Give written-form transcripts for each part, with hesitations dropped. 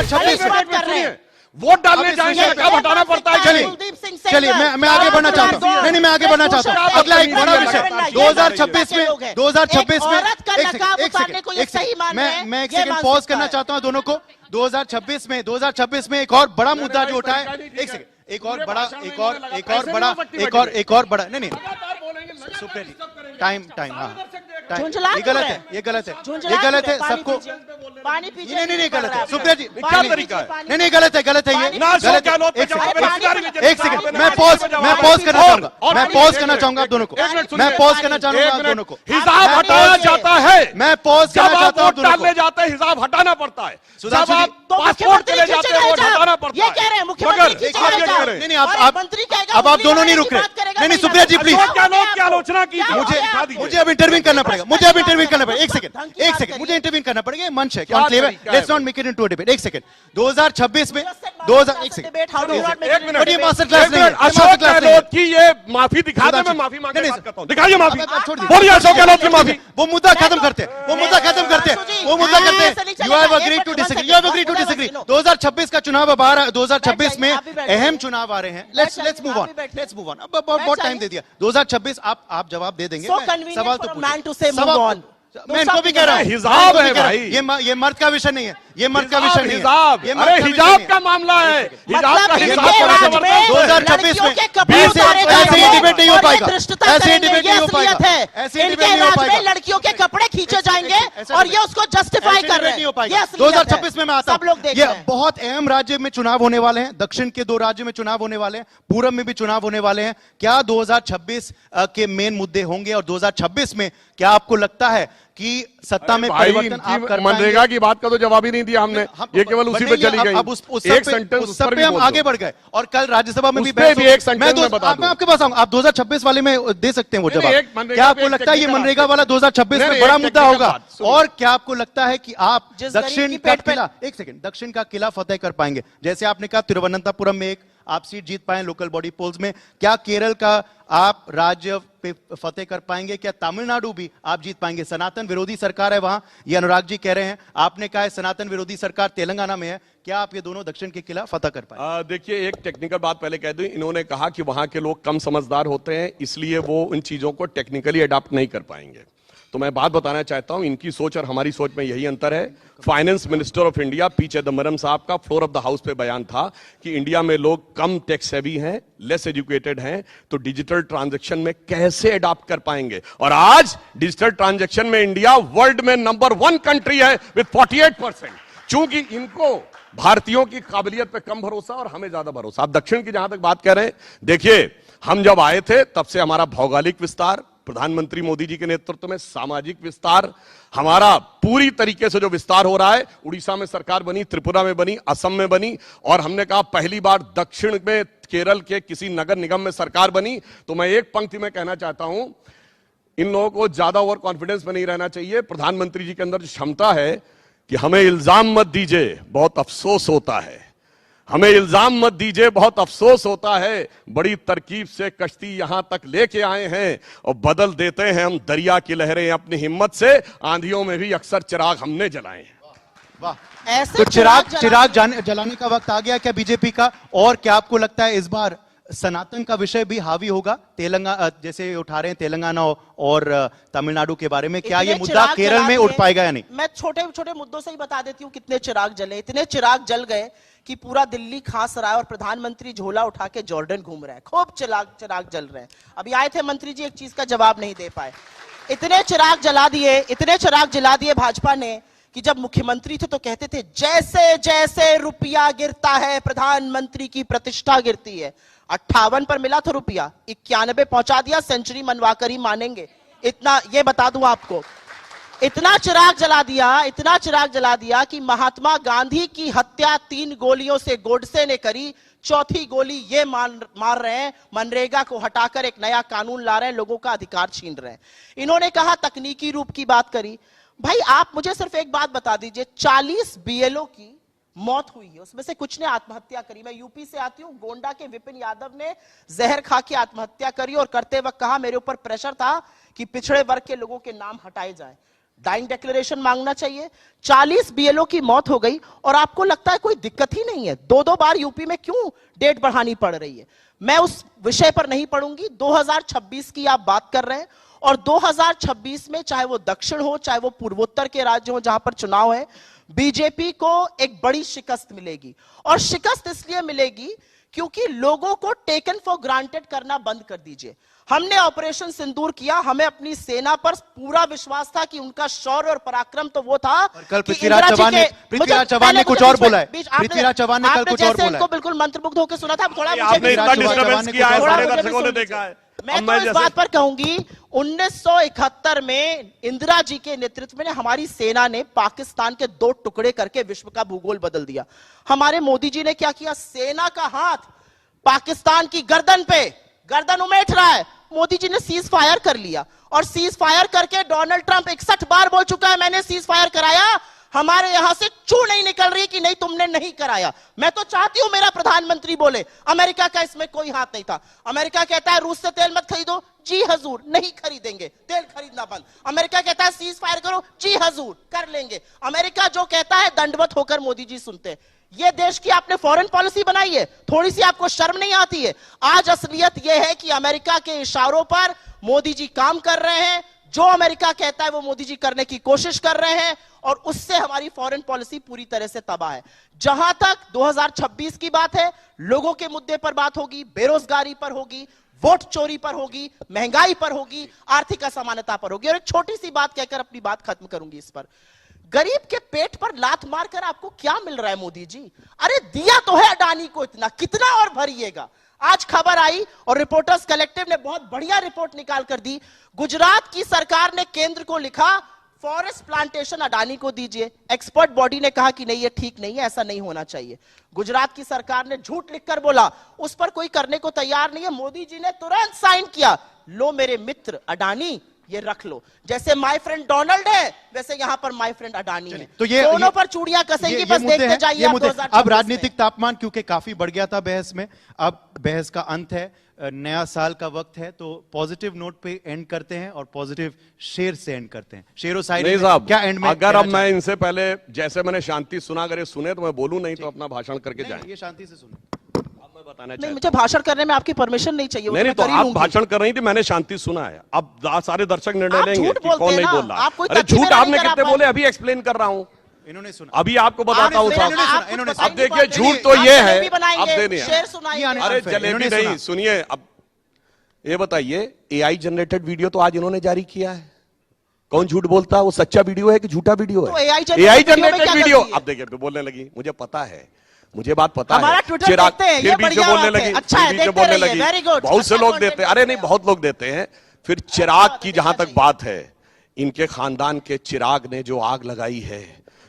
2026 में वोट डालने जाएंगे, कब हटाना पड़ता है? चलिए मैं आगे बढ़ना चाहता हूँ। नहीं मैं आगे बढ़ना चाहता हूँ। अगला एक बड़ा विषय 2026 में मैं एक सेकंड पॉज करना चाहता हूँ दोनों को। 2026 में एक और बड़ा मुद्दा जो उठा है, एक सेकंड, एक और बड़ा नहीं सुप्रिया जी, टाइम हाँ, ये गलत है सबको। नहीं गलत है सुप्रिया जी, क्या तरीका है? नहीं गलत है ये एक सेकंड मैं पॉज करना चाहूंगा आप दोनों को। हिसाब हटाया जाता है, मैं पॉज करना चाहता हूँ। डालने जाते हैं हिसाब हटाना पड़ता है, जब आप पासपोर्ट चले जाते हैं वोट हटाना पड़ता है। ये कह रहे हैं मुख्यमंत्री, नहीं अब आप दोनों नहीं रुक रहे। नहीं सुप्रिया जी प्लीज, क्या आलोचना की? मुझे अब इंटरव्यू करना पड़ेगा। एक सेकंड मुझे इंटरव्यू करना पड़ेगा। मंच है, let's not make it into a debate. एक सेकंड 2026 में मास्टर क्लास नहीं है। अशोक गहलोत की ये माफी दिखा दे, मैं माफी मांगने की बात करता हूं। दिखाइए माफी, बोलिए अशोक गहलोत की माफी। वो मुद्दा खत्म करते हैं। You have agreed to disagree. 2026 का चुनाव अब आ रहा है। 2026 में अहम चुनाव आ रहे हैं। Let's move on. अब बहुत टाइम दे दिया। 2026 आप जवाब दे देंगे। सवाल तो पूछिए। मैं इनको भी कह रहा हूँ, हिजाब है भाई, ये मर्द का विषय नहीं है। ये मर्द का विषय नहीं है। अरे हिजाब का मामला है। हिजाब का हिसाब 2026 में ऐसे ही डिबेट नहीं हो पाएगा। ऐसे डिबेट नहीं हो पाएगा। इनके राज में लड़कियों के कपड़े खींचे जाएंगे और ये उसको जस्टिफाई कर रहे हैं। 2026 में मैं आता हूँ। ये बहुत अहम राज्य में चुनाव होने वाले हैं। दक्षिण के 2 राज्यों में चुनाव होने वाले हैं, पूर्व में भी चुनाव होने वाले हैं। क्या 2026 के मेन मुद्दे होंगे? और 2026 में क्या आपको लगता है कि सत्ता में परिवर्तन आप कर पाएंगे? मनरेगा की बात का तो जवाब ही नहीं दिया हमने। ये केवल उसी पे चली गई। अब उस सब पे हम आगे बढ़ गए और कल राज्यसभा में भी मैं आपके पास आऊंगा। आप 2026 वाले में दे सकते हैं वो जवाब। क्या आपको लगता है ये मनरेगा वाला 2026 में बड़ा मुद्दा होगा? और क्या आपको लगता है कि आप दक्षिण का किला, एक सेकंड, दक्षिण का किला फतेह कर पाएंगे? जैसे आपने कहा तिरुवनंतपुरम में एक आप सीट जीत पाए लोकल बॉडी पोल्स में, क्या केरल का आप राज्य पे फतेह कर पाएंगे? क्या तमिलनाडु भी आप जीत पाएंगे? सनातन विरोधी सरकार है वहां, ये अनुराग जी कह रहे हैं। आपने कहा है सनातन विरोधी सरकार तेलंगाना में है। क्या आप ये दोनों दक्षिण के किला फतेह कर पाएंगे? देखिए, एक टेक्निकल बात पहले कह दूं, इन्होंने कहा कि वहां के लोग कम समझदार होते हैं, इसलिए वो इन चीजों को टेक्निकली अडॉप्ट नहीं कर पाएंगे। तो मैं बात बताना चाहता हूं, इनकी सोच और हमारी सोच में यही अंतर है। Finance minister of India P Chidambaram साहब का फ्लोर ऑफ द हाउस पे बयान था कि इंडिया में लोग कम टैक्स हेवी हैं, लेस एजुकेटेड हैं, तो डिजिटल ट्रांजैक्शन में कैसे अडॉप्ट कर पाएंगे? और आज डिजिटल ट्रांजैक्शन में इंडिया वर्ल्ड में नंबर 1 कंट्री है विद 48%। चूंकि इनको भारतीयों की काबिलियत पे कम भरोसा और हमें ज्यादा भरोसा। आप दक्षिण की जहां तक बात कर रहे हैं, देखिए हम जब आए थे तब से हमारा भौगोलिक विस्तार, प्रधानमंत्री मोदी जी के नेतृत्व में सामाजिक विस्तार, हमारा पूरी तरीके से जो विस्तार हो रहा है। उड़ीसा में सरकार बनी, त्रिपुरा में बनी, असम में बनी, और हमने कहा पहली बार दक्षिण में केरल के किसी नगर निगम में सरकार बनी। तो मैं एक पंक्ति में कहना चाहता हूं, इन लोगों को ज्यादा ओवर कॉन्फिडेंस में नहीं रहना चाहिए। प्रधानमंत्री जी के अंदर जो क्षमता है कि हमें इल्जाम मत दीजिए, बहुत अफसोस होता है, हमें इल्जाम मत दीजिए, बहुत अफसोस होता है, बड़ी तरकीब से कश्ती यहां तक लेके आए हैं और बदल देते हैं हम दरिया की लहरें अपनी हिम्मत से। आंधियों में भी अक्सर चिराग हमने जलाए हैं। वाह, ऐसे तो चिराग जलाने का वक्त आ गया क्या बीजेपी का? और क्या आपको लगता है इस बार सनातन का विषय भी हावी होगा? तेलंगाना जैसे उठा रहे हैं, तेलंगाना और तमिलनाडु के बारे में, क्या ये मुद्दा केरल में उठ पाएगा या नहीं? मैं छोटे छोटे मुद्दों से ही बता देती हूँ कितने चिराग जले। इतने चिराग जल गए कि पूरा दिल्ली खांस रहा है और प्रधानमंत्री झोला उठा के जॉर्डन घूम रहे हैं। खूब चिराग जल रहे हैं। अभी आए थे मंत्री जी, एक चीज का जवाब नहीं दे पाए। इतने चिराग जला दिए भाजपा ने कि जब मुख्यमंत्री थे तो कहते थे जैसे जैसे रुपया गिरता है प्रधानमंत्री की प्रतिष्ठा गिरती है। 58 पर मिला था रुपया, 91 पहुंचा दिया, सेंचुरी मनवाकर ही मानेंगे। इतना ये बता दूं आपको, इतना चिराग जला दिया कि महात्मा गांधी की हत्या 3 गोलियों से गोडसे ने करी, चौथी गोली ये मार रहे हैं, मनरेगा को हटाकर एक नया कानून ला रहे हैं, लोगों का अधिकार छीन रहे हैं। इन्होंने कहा तकनीकी रूप की बात करी। भाई आप मुझे सिर्फ एक बात बता दीजिए, 40 बीएलओ की मौत हुई है, उसमें से कुछ ने आत्महत्या करी। मैं यूपी से आती हूं, गोंडा के विपिन यादव ने जहर खा के आत्महत्या करी और करते वक्त कहा मेरे ऊपर प्रेशर था कि पिछड़े वर्ग के लोगों के नाम हटाए जाएं। डाइंग डिक्लेरेशन मांगना चाहिए। 40 बीएलओ की मौत हो गई और आपको लगता है कोई दिक्कत ही नहीं है। 2-2 बार यूपी में क्यों डेट बढ़ानी पड़ रही है? मैं उस विषय पर नहीं पढ़ूंगी। 2026 की आप बात कर रहे हैं और 2026 में चाहे वो दक्षिण हो चाहे वो पूर्वोत्तर के राज्य हो जहां पर चुनाव है, बीजेपी को एक बड़ी शिकस्त मिलेगी। और शिकस्त इसलिए मिलेगी क्योंकि लोगों को टेकन फॉर ग्रांटेड करना बंद कर दीजिए। हमने ऑपरेशन सिंदूर किया, हमें अपनी सेना पर पूरा विश्वास था कि उनका शौर्य और पराक्रम तो वो था। कल पृथ्वीराज चौहान ने कुछ और बोला है। पृथ्वीराज चौहान ने कल कुछ और बोला है। बिल्कुल मंत्रमुग्ध होकर सुना था। थोड़ा आपने इतना डिस्टर्बेंस किया है, सारे दर्शकों ने देखा है। मैं तो इस बात पर कहूंगी 1971 में इंदिरा जी के नेतृत्व में हमारी सेना ने पाकिस्तान के 2 टुकड़े करके विश्व का भूगोल बदल दिया। हमारे मोदी जी ने क्या किया? सेना का हाथ पाकिस्तान की गर्दन उमेट रहा है, मोदी जी ने सीज फायर कर लिया। और सीज फायर करके डोनाल्ड ट्रंप 61 बार बोल चुका है मैंने सीज फायर कराया, हमारे यहां से चू नहीं निकल रही कि नहीं तुमने नहीं कराया। मैं तो चाहती हूं मेरा प्रधानमंत्री बोले अमेरिका का इसमें कोई हाथ नहीं था। अमेरिका कहता है रूस से तेल मत खरीदो, जी हजूर नहीं खरीदेंगे, तेल खरीदना बंद। अमेरिका कहता है सीज फायर करो, जी हजूर कर लेंगे। अमेरिका जो कहता है दंडवत होकर मोदी जी सुनते हैं। ये देश की आपने फॉरेन पॉलिसी बनाई है, थोड़ी सी आपको शर्म नहीं आती है? आज असलियत यह है कि अमेरिका के इशारों पर मोदी जी काम कर रहे हैं। जो अमेरिका कहता है वो मोदी जी करने की कोशिश कर रहे हैं और उससे हमारी फॉरेन पॉलिसी पूरी तरह से तबाह है। जहां तक 2026 की बात है, लोगों के मुद्दे पर बात होगी, बेरोजगारी पर होगी, वोट चोरी पर होगी, महंगाई पर होगी, आर्थिक असमानता पर होगी। और एक छोटी सी बात कहकर अपनी बात खत्म करूंगी इस पर। गरीब के पेट पर लात मारकर आपको क्या मिल रहा है मोदी जी? अरे दिया तो है अडानी को इतना, कितना और भरिएगा? आज खबर आई और रिपोर्टर्स कलेक्टिव ने बहुत बढ़िया रिपोर्ट निकाल कर दी। गुजरात की सरकार ने केंद्र को लिखा फॉरेस्ट प्लांटेशन अडानी को दीजिए। एक्सपर्ट बॉडी ने कहा कि नहीं ये ठीक नहीं है, ऐसा नहीं होना चाहिए। गुजरात की सरकार ने झूठ लिखकर बोला उस पर कोई करने को तैयार नहीं है। मोदी जी ने तुरंत साइन किया, लो मेरे मित्र अडानी ये रख लो। जैसे माय फ्रेंड डोनाल्ड है वैसे यहां पर माय फ्रेंड अडानी है। तो ये दोनों पर चूड़ियां कसेंगी, बस देखते जाइए। अब राजनीतिक तापमान क्योंकि काफी बढ़ गया था बहस में, अब बहस का अंत है, नया साल का वक्त है, तो पॉजिटिव नोट पे एंड करते हैं और पॉजिटिव शेर से एंड करते हैं। शेरो शायरी क्या एंड में? अगर अब मैं इनसे पहले जैसे मैंने शांति सुना, अगर ये सुने तो मैं बोलूं, नहीं तो अपना भाषण करके जाएं। ये शांति से सुनो। नहीं, मुझे भाषण करने में आपकी परमिशन नहीं चाहिए। नहीं तो आप भाषण कर रही थी, मैंने शांति सुना है। अब सारे दर्शक निर्णय लेंगे कि कौन नहीं बोल रहा। अरे झूठ आपने कितने बोले, अभी एक्सप्लेन कर रहा हूं। इन्होंने सुना, अभी आपको बताता हूं। अब देखिए झूठ तो ये है, अब देने अरे जलेबी नहीं, सुनिए। अब ये बताइए, एआई जनरेटेड वीडियो तो आज इन्होंने जारी किया है। कौन झूठ बोलता है? वो सच्चा वीडियो है कि झूठा वीडियो है? AI generated video. अब देखिए बोलने लगी, मुझे पता है, मुझे बात पता है। चिराग फिर बीच में बोलने लगी, बोलने लगी, बहुत से लोग देते हैं। अरे नहीं, बहुत लोग देते हैं। फिर चिराग की जहां तक बात है, इनके खानदान के चिराग ने जो आग लगाई है,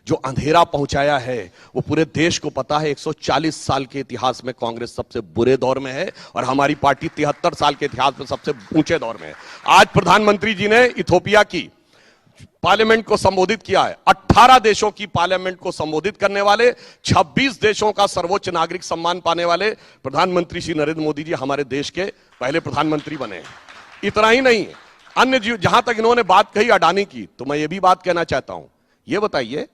जो अंधेरा पहुंचाया है, वो पूरे देश को पता है। 140 साल के इतिहास में कांग्रेस सबसे बुरे दौर में है और हमारी पार्टी 73 साल के इतिहास में सबसे ऊंचे दौर में है। आज प्रधानमंत्री जी ने इथोपिया की पार्लियामेंट को संबोधित किया है। 18 देशों की पार्लियामेंट को संबोधित करने वाले, 26 देशों का सर्वोच्च नागरिक सम्मान पाने वाले प्रधानमंत्री श्री नरेंद्र मोदी जी हमारे देश के पहले प्रधानमंत्री बने। इतना ही नहीं, अन्य जहां तक इन्होंने बात कही अडानी की, तो मैं ये भी बात कहना चाहता हूं। ये बताइए,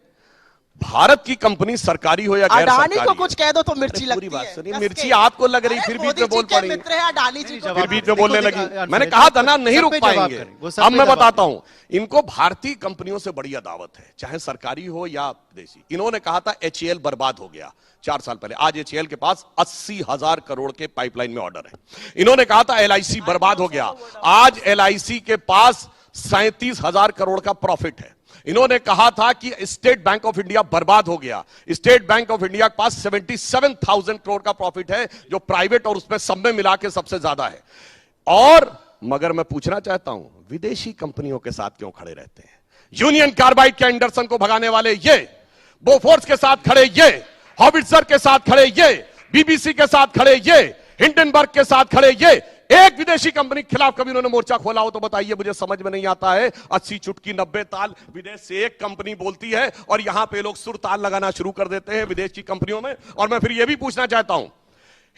भारत की कंपनी सरकारी हो या गैर सरकारी, अडानी को कुछ कह दो तो मिर्ची लगती बात सुनिए। मिर्ची आपको लग रही, फिर बीच में बोल पड़ी, फिर बीच में बोलने लगी। मैंने कहा था ना, नहीं रुक पाएंगे। अब मैं बताता हूं, इनको भारतीय कंपनियों से बड़ी अदावत है, चाहे सरकारी हो या विदेशी। इन्होंने कहा था HAL बर्बाद हो गया 4 साल पहले। आज HAL के पास 80,000 करोड़ के पाइपलाइन में ऑर्डर है। इन्होंने कहा था LIC बर्बाद हो गया। आज LIC के पास 37,000 करोड़ का प्रॉफिट है। इन्होंने कहा था कि स्टेट बैंक ऑफ इंडिया बर्बाद हो गया। स्टेट बैंक ऑफ इंडिया के पास 77,000 करोड़ का प्रॉफिट है, जो प्राइवेट और उसमें सब में मिला के सबसे ज्यादा है। और मगर मैं पूछना चाहता हूं, विदेशी कंपनियों के साथ क्यों खड़े रहते हैं? यूनियन कार्बाइड के एंडरसन को भगाने वाले ये, बोफोर्स के साथ खड़े ये, हॉविट्जर के साथ खड़े ये, BBC के साथ खड़े ये, हिंडनबर्ग के साथ खड़े ये। एक विदेशी कंपनी के खिलाफ कभी उन्होंने मोर्चा खोला हो तो बताइए, मुझे समझ में नहीं आता है। 80 चुटकी 90 ताल विदेश से एक कंपनी बोलती है और यहां पे लोग सुर ताल लगाना शुरू कर देते हैं विदेश की कंपनियों में। और मैं फिर यह भी पूछना चाहता हूं,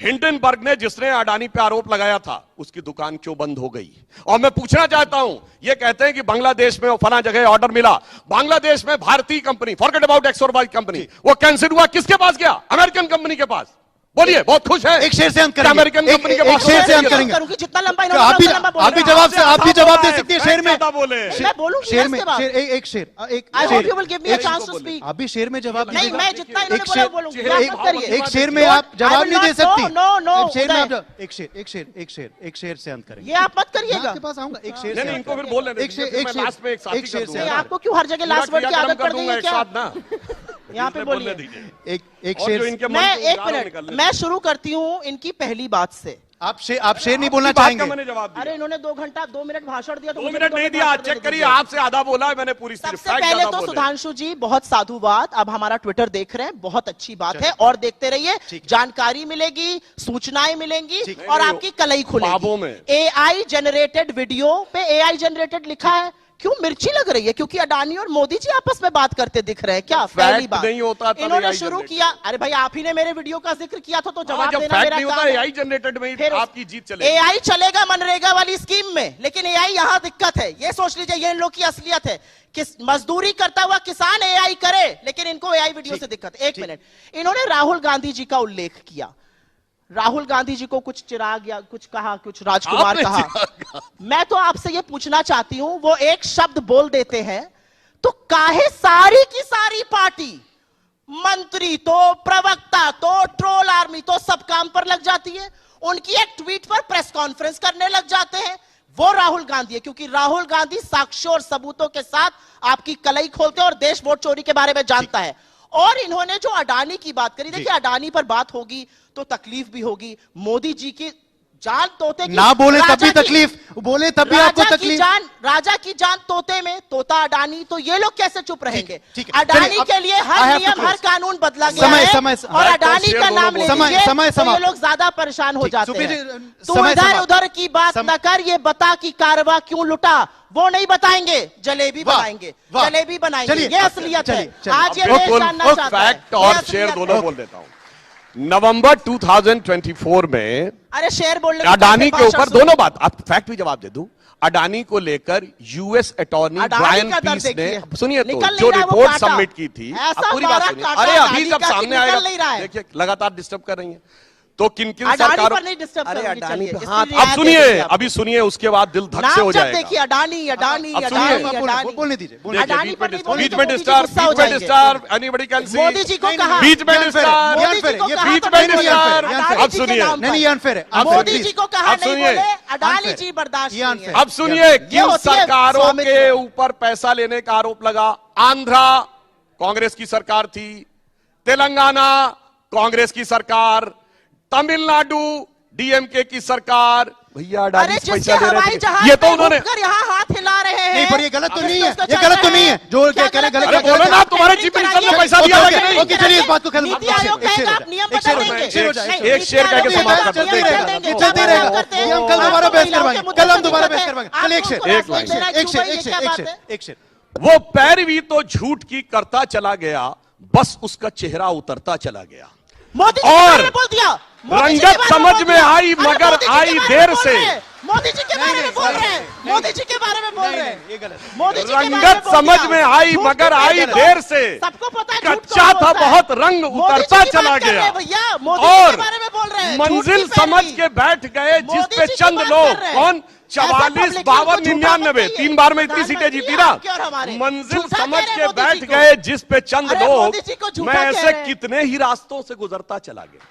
हिंडनबर्ग ने जिसने अडानी पे आरोप लगाया था उसकी दुकान क्यों बंद हो गई? और मैं पूछना चाहता हूं, ये कहते हैं कि बांग्लादेश में वो फला जगह ऑर्डर मिला, बांग्लादेश में भारतीय कंपनी, फॉरगेट अबाउट एक्स और वाई कंपनी, वो कैंसिल हुआ, किसके पास गया? अमेरिकन कंपनी के पास। बोलिए, बहुत खुश है। एक शेर से अंत करेंगे, अमेरिकन कंपनी के एक पास शेर से अंत करेंगे। जितना लंबा आप भी जवाब से आप भी जवाब दे सकती है शेर में। बोले मैं बोलूंगी शेर में इसके बाद। एक शेर I hope you will give me a chance to speak. आप भी शेर में जवाब नहीं, दीजिएगा। मैं जितना एक इन्होंने बोला शेर- बोलूंगी। एक- आप मत करिए। एक शेर में आप जवाब I will नहीं दे not- सकती। no, एक शेर में आप उदय। एक शेर से अंत करेंगे। ये आप मत करिएगा। मैं आपके पास आऊंगा, एक शेर से नहीं, अंत इनको फिर करेंगे। बोल लेने एक शेर दीजिए, एक फिर शेर मैं लास्ट में एक साथी एक शेर कर से दूंगा। नहीं, अंत आपको क्यों हर जगह लास्ट वर्ड की आदत पड़ गई है क्या? यहाँ पे बोलिए। एक और जो शेर इनके मन मैं को एक उजाड़ों मिनट, निकलने मैं शुरू करती हूँ इनकी पहली बात से। आप शेर नहीं बोलना आपकी बात का चाहेंगे? मैंने जवाब दिया। अरे इन्होंने 2 मिनट भाषण दिया तो 2 मुझे मिनट 2 नहीं मिनट दिया, भाषण चेक देने करिए, दीजिए। आपसे आधा बोला है मैंने, पूरी सिर्फ सबसे फैक्ट पहले ज्यादा तो बोले। सुधांशु जी बहुत साधुवाद, अब हमारा ट्विटर देख रहे हैं, बहुत अच्छी बात है और देखते रहिए, जानकारी मिलेगी, सूचनाएं मिलेंगी और नहीं, आपकी कलई ख्वाबों में। खुलेगी। एआई जनरेटेड वीडियो पे एआई जनरेटेड लिखा है, क्यों मिर्ची लग रही है? क्योंकि अडानी और मोदी जी आपस में बात करते दिख रहे हैं क्या? पहली बात नहीं होता तब इन्होंने AI शुरू जनरेटेड। किया। अरे भाई आप ही ने मेरे वीडियो का जिक्र किया था तो जवाब जब देना फैक्ट मेरा नहीं होता, काम है। एआई जनरेटेड में ही फिर आपकी जीत चलेगी। एआई चलेगा मनरेगा वाली स्कीम में, लेकिन एआई यहां दिक्कत है। ये सोच लीजिए, ये इन लोग की असलियत है। किस मजदूरी करता हुआ किसान एआई करे, लेकिन इनको एआई वीडियो से दिक्कत है। एक मिनट, इन्होंने राहुल गांधी जी का उल्लेख किया। राहुल गांधी जी को कुछ चिराग या कुछ कहा, कुछ राजकुमार कहा। मैं तो आपसे ये पूछना चाहती हूं, वो एक शब्द बोल देते हैं तो काहे सारी की सारी पार्टी, मंत्री तो, प्रवक्ता तो, ट्रोल आर्मी तो सब काम पर लग जाती है? उनकी एक ट्वीट पर प्रेस कॉन्फ्रेंस करने लग जाते हैं। वो राहुल गांधी है, क्योंकि राहुल गांधी साक्ष्यों और सबूतों के साथ आपकी कलई खोलते हैं और देश वोट चोरी के बारे में जानता है। और इन्होंने जो अडानी की बात करी, देखिए अडानी पर बात होगी तो तकलीफ भी होगी। मोदी जी की जान तोते की, ना बोले तब राजा भी की- तकलीफ, बोले तब भी आपको राजा की तकलीफ। जान, राजा की जान तोते में, तोता अडानी, तो ये लोग कैसे चुप रहेंगे? ठीक है। अडानी चलिए, के लिए I हर have to नियम, हर close. कानून बदला गया समय- है समय- और अडानी शेर का दोनों नाम ले बोलो। लीजिए समय तो ये समाप्त। लोग ज्यादा परेशान हो ठीक, जाते सुप्रीत हैं। जी, तू समय इधर समाप्त। उधर की बात न कर, ये बता कि कारवा क्यों लुटा, वो नहीं बताएंगे, जलेबी वाह, बनाएंगे, वाह। जलेबी बनाएंगे। चलिए, ये असलियत है। चलिए। आज ये अब देश बिल्कुल जानना चाहता है। फैक्ट और ये शेर असलियत दोनों है। बोल देता हूं। नवंबर 2024 में अरे शेर बोलने अडानी के ऊपर भाषण दोनों बात, आप फैक्ट भी जवाब दे दूं। अडानी को लेकर यूएस अटॉर्नी अडानी ब्रायन का दर पीस ने, देखिए। सुनिए तो, निकल जो नहीं रहा है वो रिपोर्ट कांटा। सबमिट की थी, ऐसा आप पूरी बात बारह सुनिए। कांटा अरे अभी अडानी जब का कि सामने निकल आएगा, नहीं रहा है। देखिए लगातार डिस्टर्ब कर रही है तो किन किन अडानी सरकारों, पर नहीं डिस्टर्ब अरे करूंगी, अडानी चलिए, पे, इसकी हाँ रियायत अब सुनिए, देंगे आपको। अभी सुनिए, उसके बाद दिल धक से नाम हो जब जाएगा। देखिए अडानी अडानी अब अडानी सुनिए। अडानी, बोलने दीजिए, देखिए, अडानी पर नहीं बोलेंगे बीच तो में मोदी जी डिस्टर्ब, गुस्सा हो बीच में जाएंगे। Disturb, anybody can see. Modi ji को कहा, बीच में ये unfair है, डिस्टर्ब, ये मोदी unfair जी को है, कहा बीच तो में नहीं बोलेंगे। डिस्टर्ब। अडानी अब जी के सुनिए। नाम पर। नहीं, ये unfair है, अब मोदी सुनिए। जी को कहा अब नहीं सुनिए। बोले, अडानी unfair। जी बर्दाश्त ये नहीं unfair। है। अब सुनिए, किन होती है सरकारों स्वामित्व। के ऊपर पैसा लेने का आरोप लगा। आंध्रा कांग्रेस की सरकार थी, तेलंगाना कांग्रेस की सरकार, तमिलनाडु डीएमके की सरकार। भैया अरे अडानी से जिसके पैसा ले हवाई रहे थे, जहाज ये तो में उन्होंने, घूमकर यहाँ हाथ हिला रहे हैं। नहीं, पर ये गलत तो नहीं है, उसका ये चल गलत तो रहा नहीं है। जो क्या कह रहे हैं, गलत अरे क्या बोलो कह ना, रहे हैं? तुम्हारे चीफ मिनिस्टर को पैसा दिया ओके, कि नहीं? ओके, चलिए इस बात को खत्म नीति एक शेर, आयोग एक शेर कहेगा हो आप जाए, नियम एक शेर हो बदल जाए, देंगे। एक शेर हो जाए, नहीं, एक शेर कह के नीति समाप्त आयोग कर नियम देंगे। बदल देंगे। चलते जब रहेगा, आप करते हैं, ये हम कल आपको दोबारा बहस महिलाओं के करवाएंगे, मुद्दे कल हम से दोबारा दिक्कत बहस है। करवाएंगे। चलिए एक शेर, आपको एक लाइन, देना है, एक शेर, चुप है, एक ये शेर, क्या एक बात शेर, है? एक शेर। वो पैरवी तो झूठ की करता चला गया, बस उसका चेहरा उतरता चला गया। मोदी जी के और बारे में बोल दिया, मोदी जी के रंगत बारे समझ बोल में दिया। आई, अरे मगर मोदी जी के आई बारे देर में बोल से। रहे हैं। मोदी जी के बारे में बोल रहे हैं, मोदी जी के बारे में बोल रहे हैं, ये गलत है। मोदी जी के बारे में रंगत बोल समझ दिया। में आई, झूठ मगर क्यों आई बोलते हो? देर से। सबको पता है झूठ कच्चा कौन था बोलता है। बहुत, रंग मोदी जी उतरता की चला बात कर रहे गया। हैं भैया, मोदी जी और के बारे में बोल रहे हैं, झूठ मंजिल की समझ पैरवी। के बैठ गए, जिस मोदी पे जी की चंद बात लोग, कर रहे हैं। कौन ऐसा 44, public 52, इनको झूठा मत 99, कहिए। 3 बार में इतनी सीटें प्रधानमंत्री जीती ना। आपके और हमारे। मंजिल झूठा समझ कह रहे के हैं मोदी बैठ जी को। गए, जिस पे चंद अरे लोग, मोदी जी को झूठा मैं कह ऐसे रहे हैं। कितने ही रास्तों से गुजरता चला गया।